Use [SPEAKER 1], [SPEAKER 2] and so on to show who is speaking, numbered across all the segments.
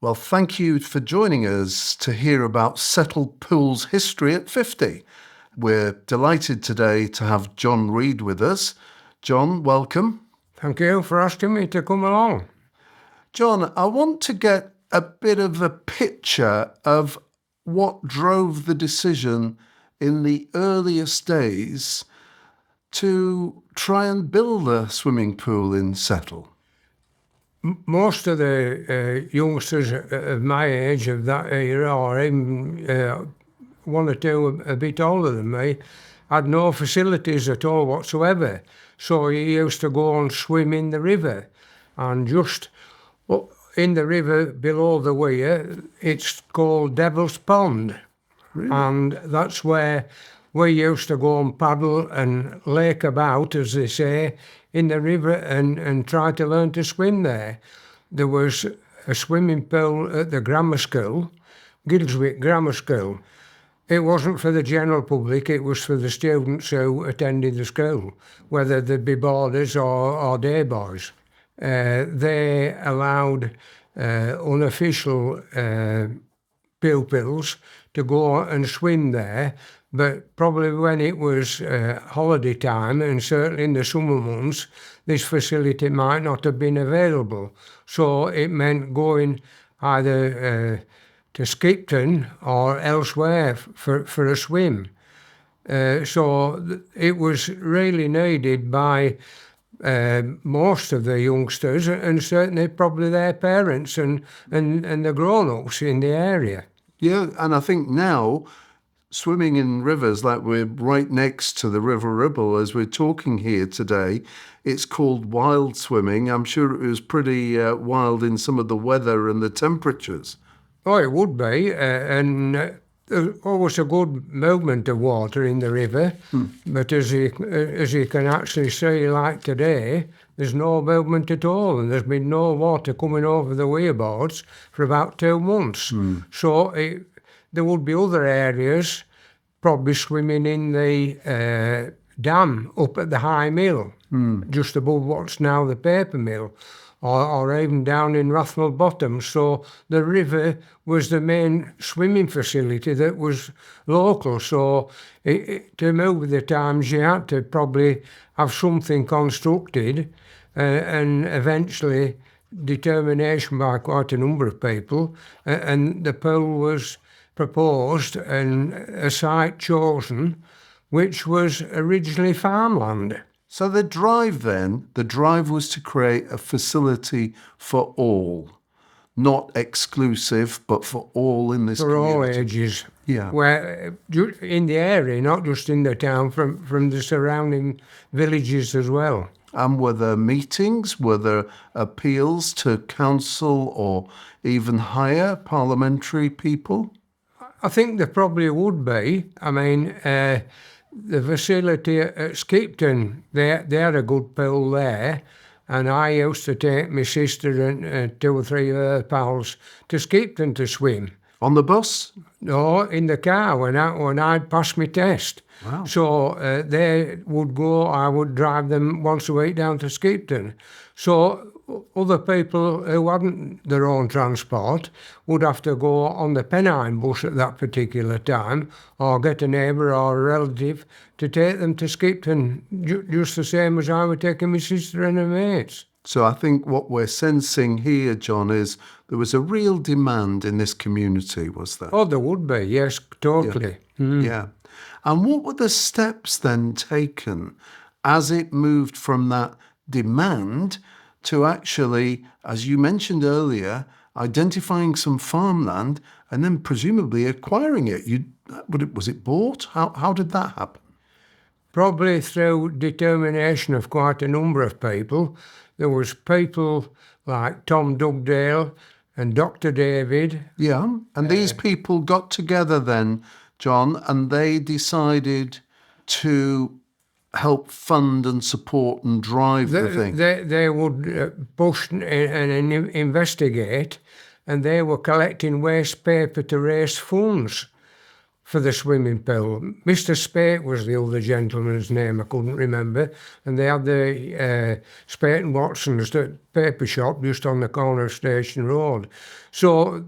[SPEAKER 1] Well, thank you for joining us to hear about settled pool's history at 50. We're delighted today to have John Reid with us. John, welcome.
[SPEAKER 2] Thank you for asking me to come along.
[SPEAKER 1] John, I want to get a bit of a picture of what drove the decision in the earliest days to try and build a swimming pool in Settle.
[SPEAKER 2] Most of the youngsters of my age, of that era, or even one or two a bit older than me, had no facilities at all whatsoever. So you used to go and swim in the river, and just in the river below the weir, it's called Devil's Pond.
[SPEAKER 1] Really?
[SPEAKER 2] And that's where we used to go and paddle and lake about, as they say, in the river and try to learn to swim there. There was a swimming pool at the grammar school, Gilswick Grammar School. It wasn't for the general public, it was for the students who attended the school, whether they'd be boarders or day boys. They allowed unofficial pupils to go and swim there, but probably when it was holiday time, and certainly in the summer months, this facility might not have been available. So it meant going either to Skipton or elsewhere for a swim. So it was really needed by most of the youngsters, and certainly probably their parents and the grown-ups in the area.
[SPEAKER 1] Yeah, and I think now swimming in rivers, like we're right next to the River Ribble as we're talking here today, it's called wild swimming. I'm sure it was pretty wild in some of the weather and the temperatures.
[SPEAKER 2] Oh, it would be, and there's always a good movement of water in the river, but as you can actually see, like today, there's no movement at all, and there's been no water coming over the weirboards for about 2 months. So there would be other areas probably swimming in the dam up at the High Mill, just above what's now the paper mill, or even down in Rathmell Bottom. So the river was the main swimming facility that was local. So to move with the times, you had to probably have something constructed, and eventually determination by quite a number of people, and the pool was proposed and a site chosen, which was originally farmland.
[SPEAKER 1] So the drive was to create a facility for all, not exclusive, but for all in this community.
[SPEAKER 2] For all ages.
[SPEAKER 1] Yeah.
[SPEAKER 2] Where in the area, not just in the town, from the surrounding villages as well.
[SPEAKER 1] And were there meetings? Were there appeals to council or even higher parliamentary people?
[SPEAKER 2] I think there probably would be. I mean, the facility at Skipton, they had a good pool there, and I used to take my sister and 2 or 3 of her pals to Skipton to swim.
[SPEAKER 1] On the bus?
[SPEAKER 2] No, in the car when I'd passed my test.
[SPEAKER 1] Wow.
[SPEAKER 2] So they would go, I would drive them once a week down to Skipton. So other people who hadn't their own transport would have to go on the Pennine bus at that particular time, or get a neighbour or a relative to take them to Skipton, just the same as I would take my sister and her mates.
[SPEAKER 1] So I think what we're sensing here, John, is there was a real demand in this community, was there?
[SPEAKER 2] Oh, there would be, yes, totally.
[SPEAKER 1] Yeah. And what were the steps then taken as it moved from that demand to actually, as you mentioned earlier, identifying some farmland and then presumably acquiring it? Was it bought? How did that happen?
[SPEAKER 2] Probably through determination of quite a number of people. There was people like Tom Dugdale and Dr. David.
[SPEAKER 1] Yeah, and these people got together then, John, and they decided to help fund and support and drive the thing.
[SPEAKER 2] They would push and investigate, and they were collecting waste paper to raise funds. for the swimming pool. Mr. Spate was the other gentleman's name, I couldn't remember, and they had the Spate and Watson's the paper shop just on the corner of Station Road. So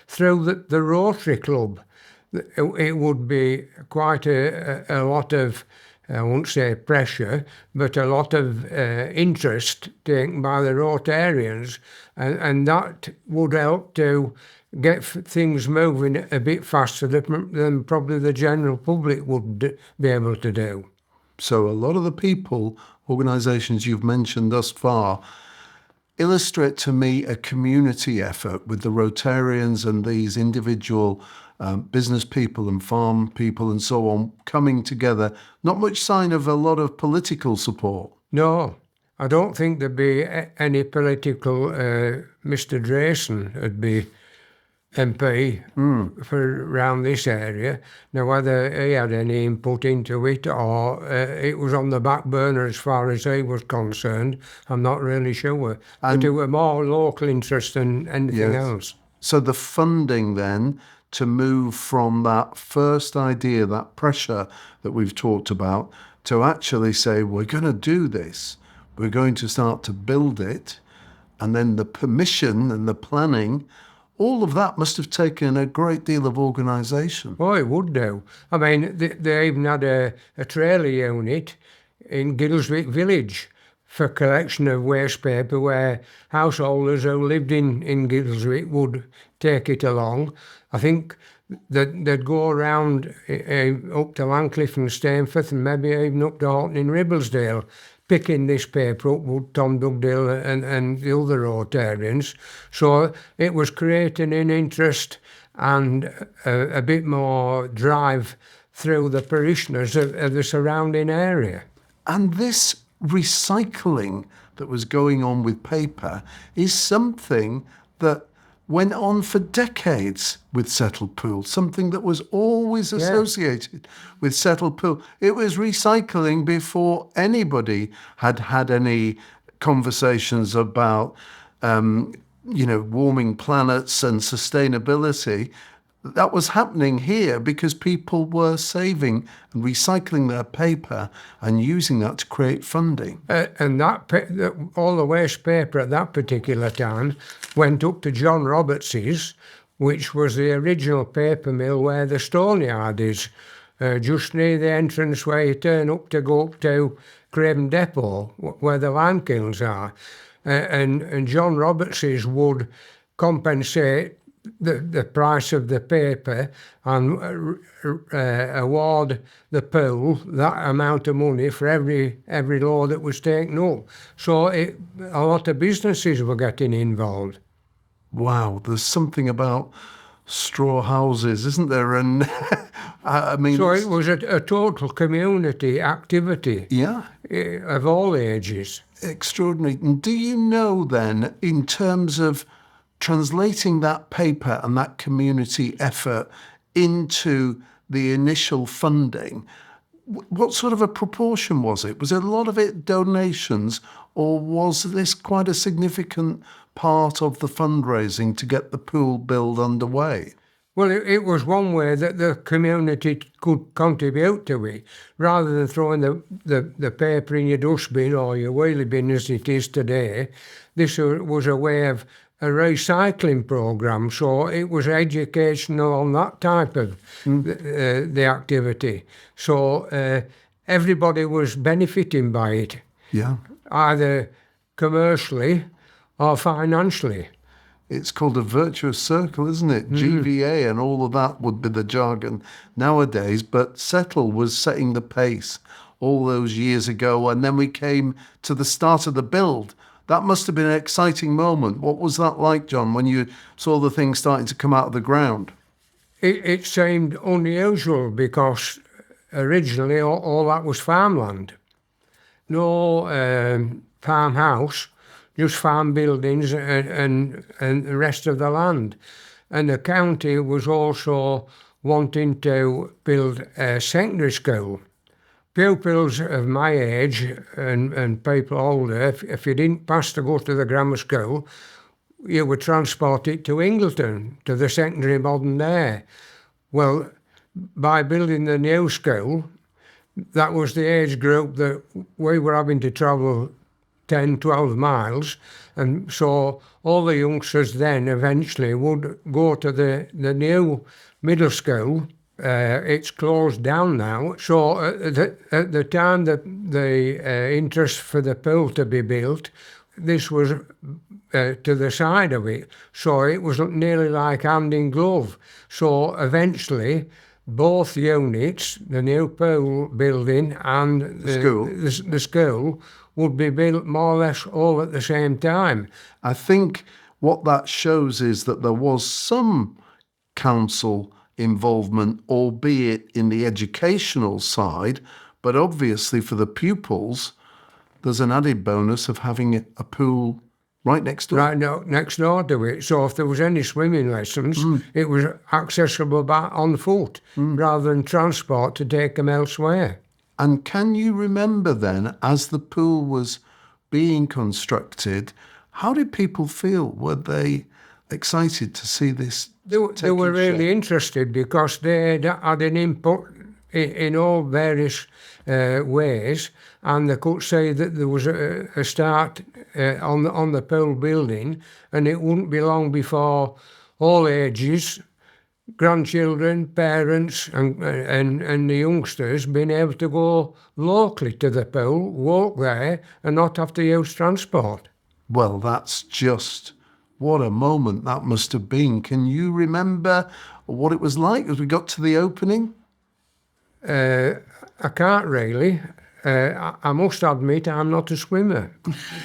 [SPEAKER 2] through the Rotary Club, it would be quite a lot of, I won't say pressure, but a lot of interest taken by the Rotarians, and that would help to get things moving a bit faster than probably the general public would be able to do.
[SPEAKER 1] So a lot of the people, organisations you've mentioned thus far, illustrate to me a community effort with the Rotarians and these individual business people and farm people and so on coming together. Not much sign of a lot of political support.
[SPEAKER 2] No, I don't think there'd be any political. Mr. Drayson would be MP for around this area. Now, whether he had any input into it or it was on the back burner as far as he was concerned, I'm not really sure. But it were more local interest than anything else.
[SPEAKER 1] So the funding then to move from that first idea, that pressure that we've talked about, to actually say, we're going to do this, we're going to start to build it, and then the permission and the planning, all of that must have taken a great deal of organisation.
[SPEAKER 2] Oh, it would do. I mean, they even had a trailer unit in Gilswick Village for collection of waste paper, where householders who lived in Gilswick would take it along. I think that they'd go around up to Lancliffe and Stainforth and maybe even up to Horton in Ribblesdale, picking this paper up with Tom Dugdale and the other Rotarians. So it was creating an interest and a bit more drive through the parishioners of the surrounding area.
[SPEAKER 1] And this recycling that was going on with paper is something that went on for decades with Settled Pool, something that was always associated with Settled Pool. It was recycling before anybody had had any conversations about, warming planets and sustainability. That was happening here because people were saving and recycling their paper and using that to create funding.
[SPEAKER 2] And all the waste paper at that particular time went up to John Roberts's, which was the original paper mill where the Stoneyard is, just near the entrance where you turn up to go up to Craven Depot, where the lime kilns are. And John Roberts's would compensate the price of the paper and award the pool that amount of money for every load that was taken up. So a lot of businesses were getting involved.
[SPEAKER 1] Wow, there's something about straw houses, isn't there? And I mean,
[SPEAKER 2] so it was a total community activity.
[SPEAKER 1] Yeah,
[SPEAKER 2] of all ages.
[SPEAKER 1] Extraordinary. And do you know then, in terms of translating that paper and that community effort into the initial funding, what sort of a proportion was it? Was a lot of it donations, or was this quite a significant part of the fundraising to get the pool build underway?
[SPEAKER 2] Well, it was one way that the community could contribute to it, rather than throwing the paper in your dustbin or your wheelie bin as it is today. This was a way of a recycling program, so it was educational on that type of the activity. So everybody was benefiting by it, either commercially or financially.
[SPEAKER 1] It's called a virtuous circle, isn't it? GVA and all of that would be the jargon nowadays, but Settle was setting the pace all those years ago, and then we came to the start of the build. That must have been an exciting moment. What was that like, John, when you saw the thing starting to come out of the ground?
[SPEAKER 2] It seemed unusual because originally all that was farmland. No farmhouse, just farm buildings and the rest of the land. And the county was also wanting to build a secondary school. Pupils of my age and people older, if you didn't pass to go to the grammar school, you were transported to Ingleton, to the secondary modern there. Well, by building the new school, that was the age group that we were having to travel 10, 12 miles. And so all the youngsters then eventually would go to the new middle school. It's closed down now. So at the time that the interest for the pool to be built, this was to the side of it. So it was nearly like hand in glove. So eventually, both units, the new pool building and the school, would be built more or less all at the same time.
[SPEAKER 1] I think what that shows is that there was some council involvement, albeit in the educational side, but obviously for the pupils, there's an added bonus of having a pool right next door.
[SPEAKER 2] Right next door to it. So if there was any swimming lessons, it was accessible on foot rather than transport to take them elsewhere.
[SPEAKER 1] And can you remember then, as the pool was being constructed, how did people feel? Were they excited to see this?
[SPEAKER 2] They were really interested because they had an input in all various ways, and they could say that there was a start on the pool building, and it wouldn't be long before all ages, grandchildren, parents, and the youngsters being able to go locally to the pool, walk there, and not have to use transport.
[SPEAKER 1] Well, that's just what a moment that must have been. Can you remember what it was like as we got to the opening?
[SPEAKER 2] I can't really. I must admit I'm not a swimmer.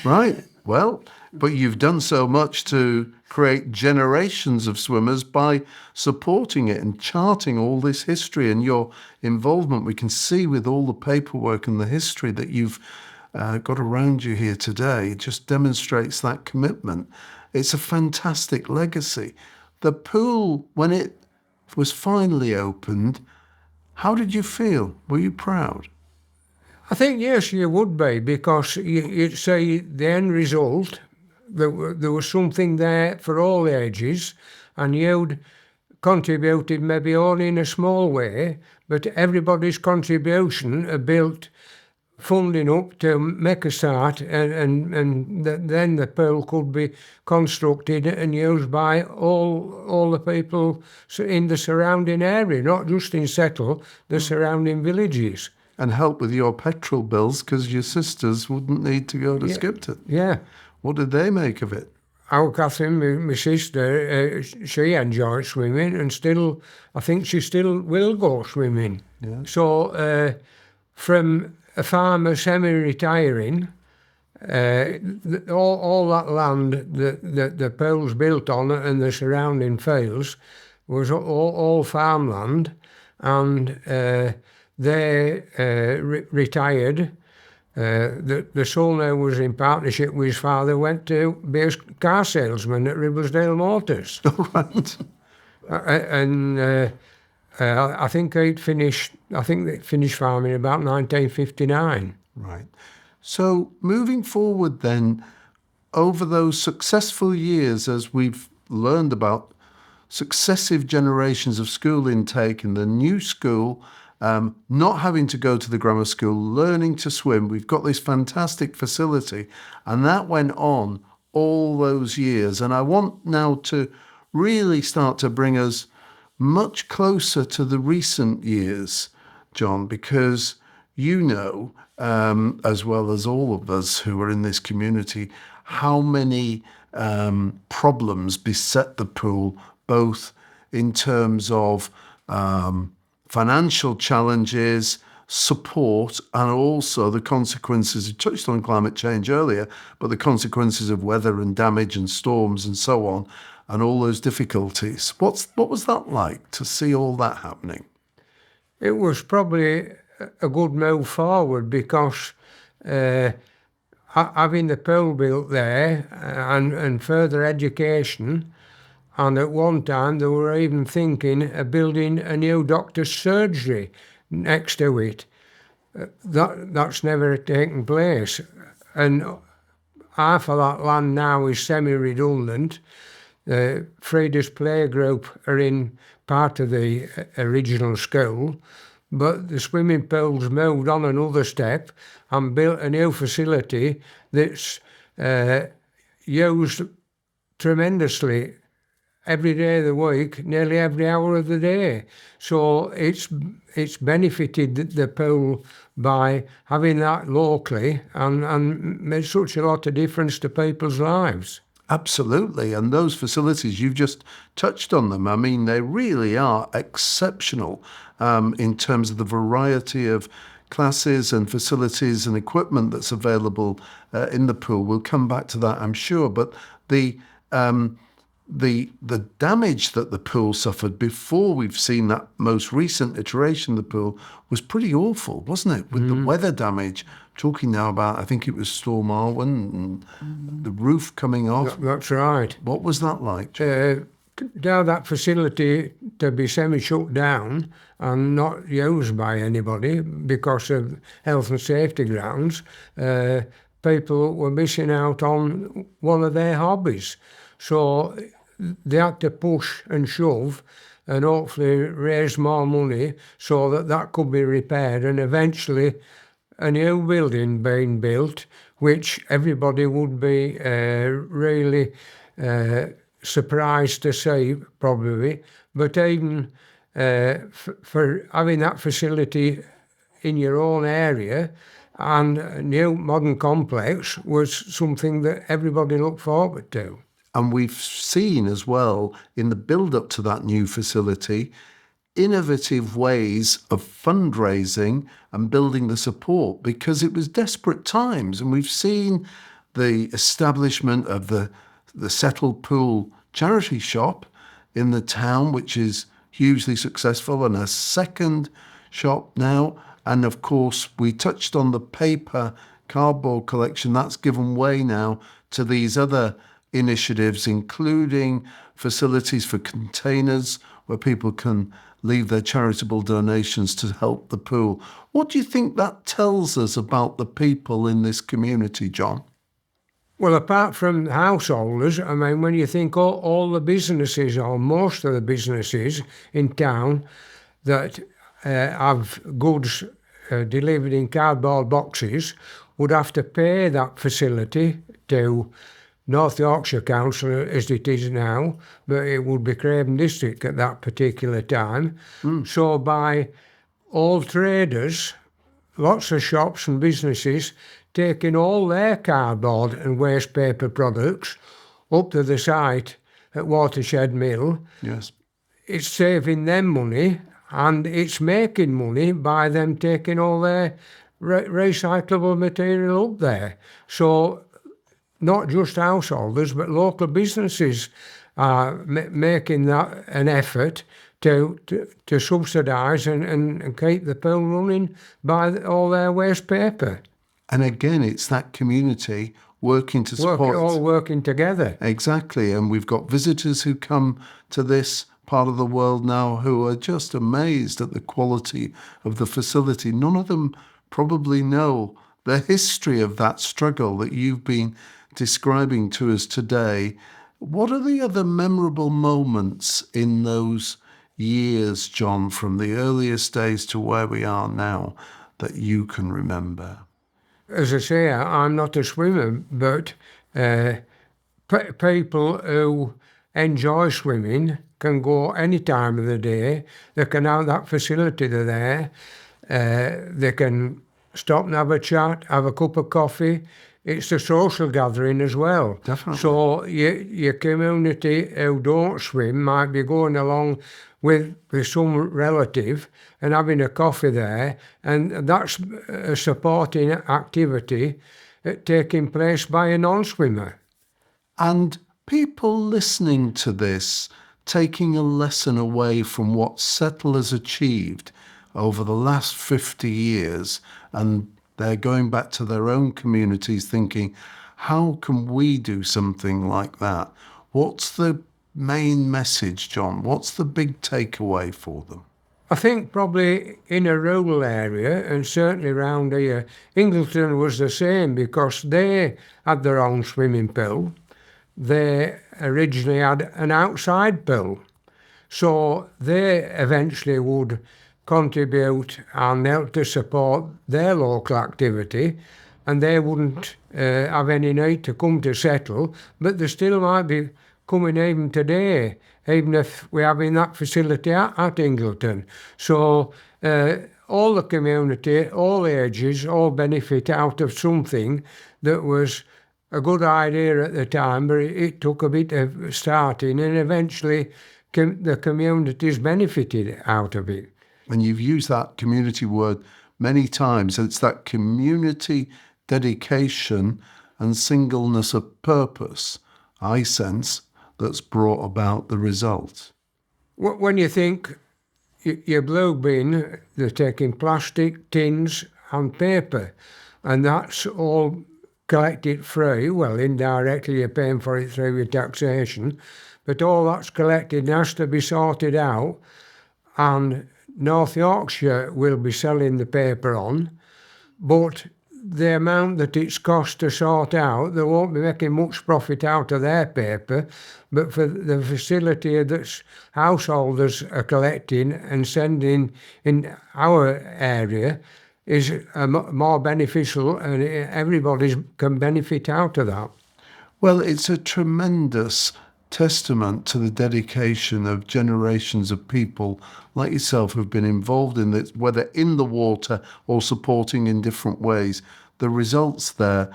[SPEAKER 1] Right. Well, but you've done so much to create generations of swimmers by supporting it and charting all this history, and your involvement we can see with all the paperwork and the history that you've got around you here today. It just demonstrates that commitment. It's a fantastic legacy. The pool, when it was finally opened, how did you feel? Were you proud?
[SPEAKER 2] I think, yes, you would be, because you'd say the end result, there was something there for all ages, and you'd contributed maybe only in a small way, but everybody's contribution built funding up to make a start, and then the pool could be constructed and used by all the people in the surrounding area, not just in Settle, the surrounding villages.
[SPEAKER 1] And help with your petrol bills, because your sisters wouldn't need to go to Skipton.
[SPEAKER 2] Yeah.
[SPEAKER 1] What did they make of it?
[SPEAKER 2] Our Catherine, my sister, she enjoyed swimming, and still, I think she still will go swimming.
[SPEAKER 1] Yeah.
[SPEAKER 2] So from a farmer semi-retiring, all that land that the pool's built on and the surrounding fields was all farmland, and they retired. The son was in partnership with his father, went to be a car salesman at Ribblesdale Motors.
[SPEAKER 1] Oh, right.
[SPEAKER 2] And I think they finished farming about 1959.
[SPEAKER 1] Right. So moving forward then, over those successful years, as we've learned about successive generations of school intake in the new school, not having to go to the grammar school, learning to swim, we've got this fantastic facility, and that went on all those years. And I want now to really start to bring us much closer to the recent years, John, because you know, as well as all of us who are in this community, how many problems beset the pool, both in terms of financial challenges, support, and also the consequences. You touched on climate change earlier, but the consequences of weather and damage and storms and so on, and all those difficulties. What was that like to see all that happening?
[SPEAKER 2] It was probably a good move forward, because having the pool built there and further education, and at one time they were even thinking of building a new doctor's surgery next to it. That's never taken place. And half of that land now is semi-redundant. Frida's playgroup are in part of the original school, but the swimming pool's moved on another step and built a new facility that's used tremendously every day of the week, nearly every hour of the day. So it's benefited the pool by having that locally and made such a lot of difference to people's lives.
[SPEAKER 1] Absolutely. And those facilities, you've just touched on them. I mean, they really are exceptional in terms of the variety of classes and facilities and equipment that's available in the pool. We'll come back to that, I'm sure. But the damage that the pool suffered before we've seen that most recent iteration of the pool was pretty awful, wasn't it? With the weather damage, talking now about, I think it was Storm Arwen and the roof coming off.
[SPEAKER 2] That's right.
[SPEAKER 1] What was that like?
[SPEAKER 2] Now that facility to be semi-shut down and not used by anybody because of health and safety grounds, people were missing out on one of their hobbies. So they had to push and shove and hopefully raise more money so that could be repaired, and eventually a new building being built, which everybody would be really surprised to see, probably. But even for having that facility in your own area and a new modern complex was something that everybody looked forward to.
[SPEAKER 1] And we've seen as well, in the build-up to that new facility, innovative ways of fundraising and building the support, because it was desperate times. And we've seen the establishment of the Settled Pool charity shop in the town, which is hugely successful, and a second shop now. And of course, we touched on the paper cardboard collection. That's given way now to these other initiatives, including facilities for containers where people can leave their charitable donations to help the pool. What do you think that tells us about the people in this community, John?
[SPEAKER 2] Well, apart from householders, I mean, when you think all the businesses, or most of the businesses in town that have goods delivered in cardboard boxes would have to pay that facility to North Yorkshire Council as it is now, but it would be Craven District at that particular time. So by all traders, lots of shops and businesses taking all their cardboard and waste paper products up to the site at Watershed Mill.
[SPEAKER 1] Yes.
[SPEAKER 2] It's saving them money and it's making money by them taking all their recyclable material up there. So not just householders, but local businesses are making that an effort to subsidise and keep the pool running by all their waste paper.
[SPEAKER 1] And again, it's that community working to support.
[SPEAKER 2] All working together.
[SPEAKER 1] Exactly. And we've got visitors who come to this part of the world now who are just amazed at the quality of the facility. None of them probably know the history of that struggle that you've been describing to us today. What are the other memorable moments in those years, John, from the earliest days to where we are now, that you can remember?
[SPEAKER 2] As I say, I'm not a swimmer, but people who enjoy swimming can go any time of the day. They can have that facility there. They can stop and have a chat, have a cup of coffee. It's a social gathering as well.
[SPEAKER 1] Definitely.
[SPEAKER 2] So your community who don't swim might be going along with some relative and having a coffee there, and that's a supporting activity taking place by a non-swimmer.
[SPEAKER 1] And people listening to this, taking a lesson away from what Settle has achieved over the last 50 years, and they're going back to their own communities thinking, how can we do something like that? What's the main message, John? What's the big takeaway for them?
[SPEAKER 2] I think probably in a rural area, and certainly around here, Ingleton was the same because they had their own swimming pool. they originally had an outside pool. So they eventually would contribute and help to support their local activity, and they wouldn't have any need to come to settle, but they still might be coming even today, even if we're having that facility at Ingleton. So all the community, all ages, all benefit out of something that was a good idea at the time, but it took a bit of starting, and eventually the communities benefited out of it.
[SPEAKER 1] And you've used that community word many times. It's that community dedication and singleness of purpose, I sense, that's brought about the result.
[SPEAKER 2] When you think your blue bin, they're taking plastic, tins and paper, and that's all collected free. Well, indirectly you're paying for it through your taxation, but all that's collected has to be sorted out, and North Yorkshire will be selling the paper on, but the amount that it's cost to sort out, they won't be making much profit out of their paper, but for the facility that householders are collecting and sending in our area is more beneficial, and everybody can benefit out of that.
[SPEAKER 1] Well, it's a tremendous testament to the dedication of generations of people like yourself who've been involved in this, whether in the water or supporting in different ways. The results there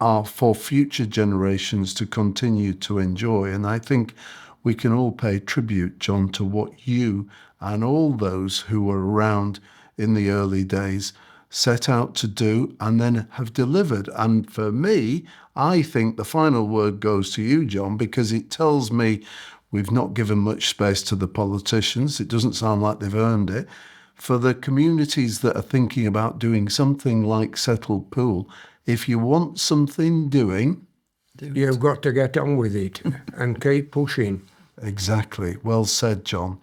[SPEAKER 1] are for future generations to continue to enjoy. And I think we can all pay tribute, John, to what you and all those who were around in the early days set out to do and then have delivered. And for me, I think the final word goes to you, John, because it tells me we've not given much space to the politicians. It doesn't sound like they've earned it. For the communities that are thinking about doing something like Settled Pool, if you want something doing,
[SPEAKER 2] you've got to get on with it and keep pushing.
[SPEAKER 1] Exactly. Well said, John.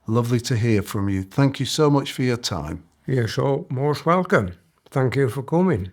[SPEAKER 1] Lovely to hear from you. Thank you so much for your time.
[SPEAKER 2] You're so most welcome. Thank you for coming.